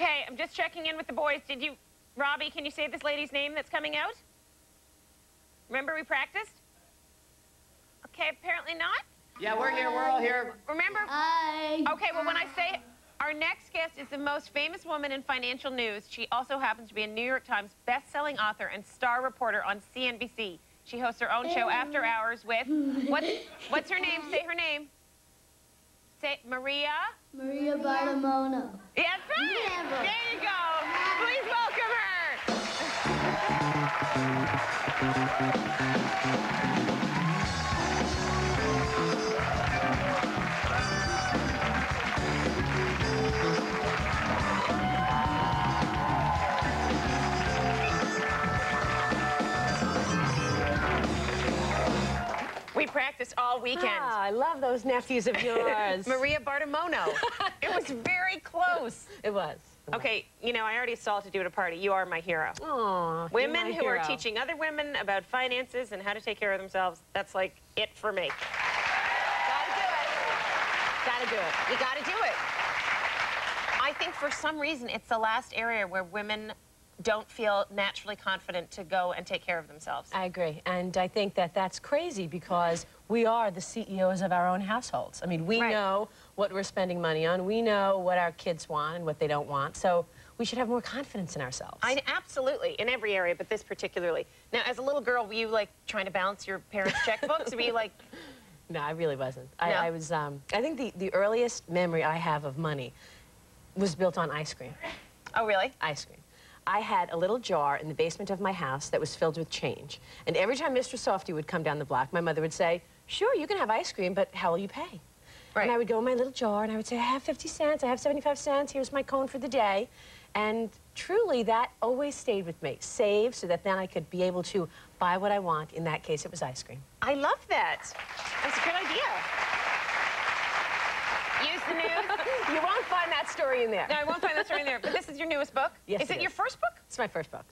Okay, I'm just checking in with the boys. Did you, Robbie, can you say this lady's name that's coming out? Remember we practiced? Okay, apparently not. Yeah, we're here. We're all here. Remember? Hi. Okay, well, when I say our next guest is the most famous woman in financial news, she also happens to be a New York Times best-selling author and star reporter on CNBC. She hosts her own show, After Hours, with, what's her name? Say her name. Say Maria? Maria Bartiromo. Yeah, that's right. Never. There you go. Please welcome her. We practiced all weekend. Ah, I love those nephews of yours. Maria Bartiromo. It was very close. It was. Okay, you know, I already assaulted you at a party. You are my hero. Aw, Women who are teaching other women about finances and how to take care of themselves, that's like it for me. Gotta do it. Gotta do it. You gotta do it. I think for some reason it's the last area where women don't feel naturally confident to go and take care of themselves. I agree. And I think that that's crazy because we are the CEOs of our own households. I mean, we know what we're spending money on. We know what our kids want and what they don't want. So we should have more confidence in ourselves. Absolutely, in every area, but this particularly. Now, as a little girl, were you like trying to balance your parents' checkbooks? Or were you like... No, I really wasn't. No? I was, I think the earliest memory I have of money was built on ice cream. Oh, really? Ice cream. I had a little jar in the basement of my house that was filled with change. And every time Mr. Softy would come down the block, my mother would say, sure, you can have ice cream, but how will you pay? Right. And I would go in my little jar and I would say, I have 50 cents, I have 75 cents, here's my cone for the day. And truly, that always stayed with me. Save so that then I could be able to buy what I want. In that case, it was ice cream. I love that. That's a good idea. Use the new... You won't find that story in there. No, I won't find that story in there. But this is your newest book? Yes, Is it your first book? It's my first book.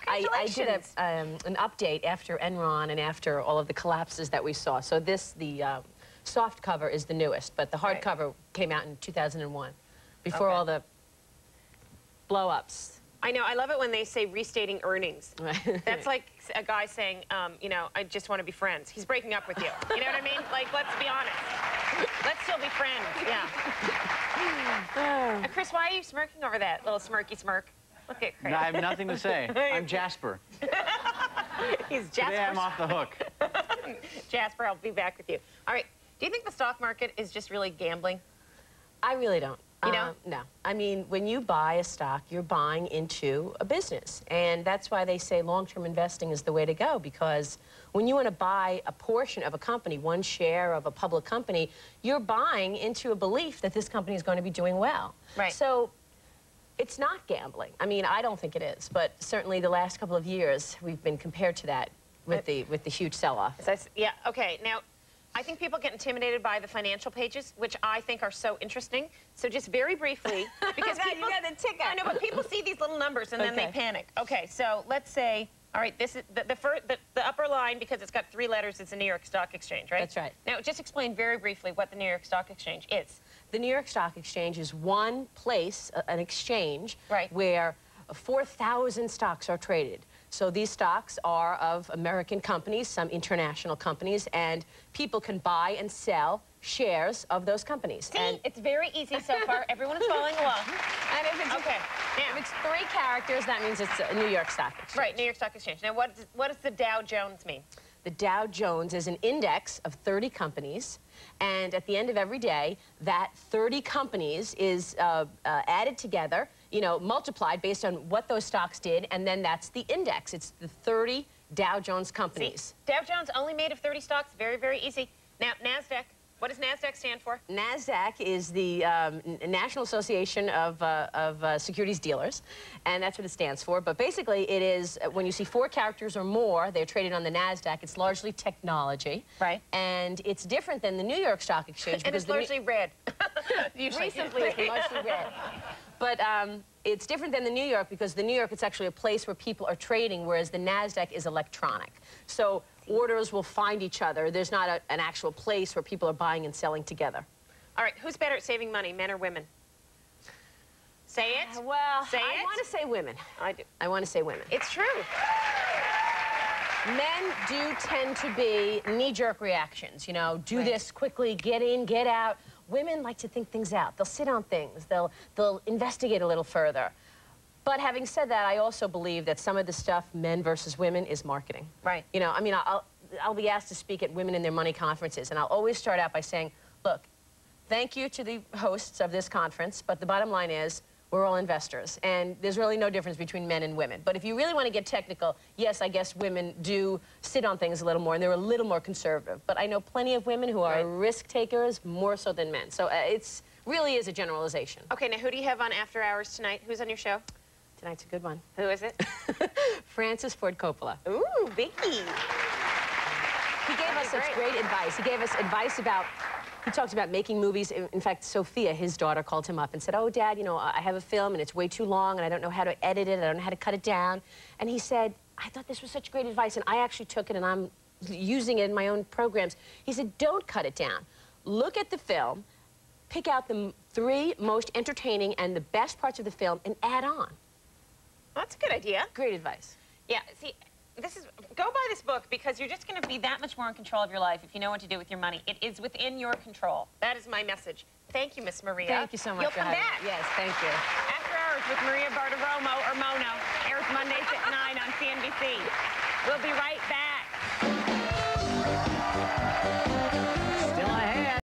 Congratulations. I did an update after Enron and after all of the collapses that we saw. So the soft cover is the newest, but the hardcover came out in 2001, before all the blow-ups. I know. I love it when they say restating earnings. That's like a guy saying, you know, I just want to be friends. He's breaking up with you. You know what I mean? Like, let's be honest. Let's still be friends. Yeah. Chris, why are you smirking over that little smirky smirk? Look at Chris. No, I have nothing to say. I'm Jasper. He's Jasper. Today I'm off the hook. Jasper, I'll be back with you. All right. Do you think the stock market is just really gambling? I really don't. You know? No. I mean, when you buy a stock, you're buying into a business. And that's why they say long-term investing is the way to go, because when you want to buy a portion of a company, one share of a public company, you're buying into a belief that this company is going to be doing well. Right. So it's not gambling. I mean, I don't think it is, but certainly the last couple of years, we've been compared to that with the huge sell-off. Yeah, okay. Now, I think people get intimidated by the financial pages, which I think are so interesting. So just very briefly, because people, you got the ticket. I know, but people see these little numbers and then they panic. Okay, so let's say, all right, this is the upper line, because it's got 3 letters, it's the New York Stock Exchange, right? That's right. Now, just explain very briefly what the New York Stock Exchange is. The New York Stock Exchange is one place, an exchange, where 4,000 stocks are traded. So these stocks are of American companies, some international companies, and people can buy and sell shares of those companies. See, and it's very easy so far. Everyone is following along. And if it's, if it's 3 characters, that means it's a New York Stock Exchange. Right, New York Stock Exchange. Now, what does the Dow Jones mean? The Dow Jones is an index of 30 companies, and at the end of every day, that 30 companies is added together, you know, multiplied based on what those stocks did, and then that's the index. It's the 30 Dow Jones companies. See, Dow Jones only made of 30 stocks. Very, very easy. Now, NASDAQ. What does NASDAQ stand for? NASDAQ is the National Association of Securities Dealers, and that's what it stands for. But basically, it is, when you see 4 characters or more, they're traded on the NASDAQ. It's largely technology. Right. And it's different than the New York Stock Exchange. And it's largely red. Recently, it's largely red. But it's different than the New York, because the New York, it's actually a place where people are trading, whereas the NASDAQ is electronic. So orders will find each other. There's not an actual place where people are buying and selling together. All right, who's better at saving money, men or women? Say it. Well, Say I it. want to say women. I do. I want to say women. It's true. Men do tend to be knee-jerk reactions, you know, do Right. this quickly, get in, get out. Women like to think things out. They'll sit on things. They'll investigate a little further. But having said that, I also believe that some of the stuff, men versus women, is marketing. Right. You know, I mean, I'll be asked to speak at Women in Their Money conferences, and I'll always start out by saying, look, thank you to the hosts of this conference, but the bottom line is, we're all investors, and there's really no difference between men and women. But if you really want to get technical, yes, I guess women do sit on things a little more, and they're a little more conservative. But I know plenty of women who are risk takers more so than men. So it's really is a generalization. Okay, now who do you have on After Hours tonight? Who's on your show? Tonight's a good one. Who is it? Francis Ford Coppola. Ooh, Vicky. He gave us such great advice. He gave us advice about, he talks about making movies. In fact, Sophia, his daughter, called him up and said, oh, Dad, you know, I have a film and it's way too long and I don't know how to edit it. I don't know how to cut it down. And he said, I thought this was such great advice, and I actually took it and I'm using it in my own programs. He said, don't cut it down. Look at the film, pick out the 3 most entertaining and the best parts of the film and add on. That's a good idea. Great advice. Yeah, see, go buy this book because you're just going to be that much more in control of your life if you know what to do with your money. It is within your control. That is my message. Thank you, Miss Maria. Thank you so much You'll for come having back. me. Yes, thank you. After Hours with Maria Bartiromo, or Mono, airs Mondays at 9 on CNBC. We'll be right back.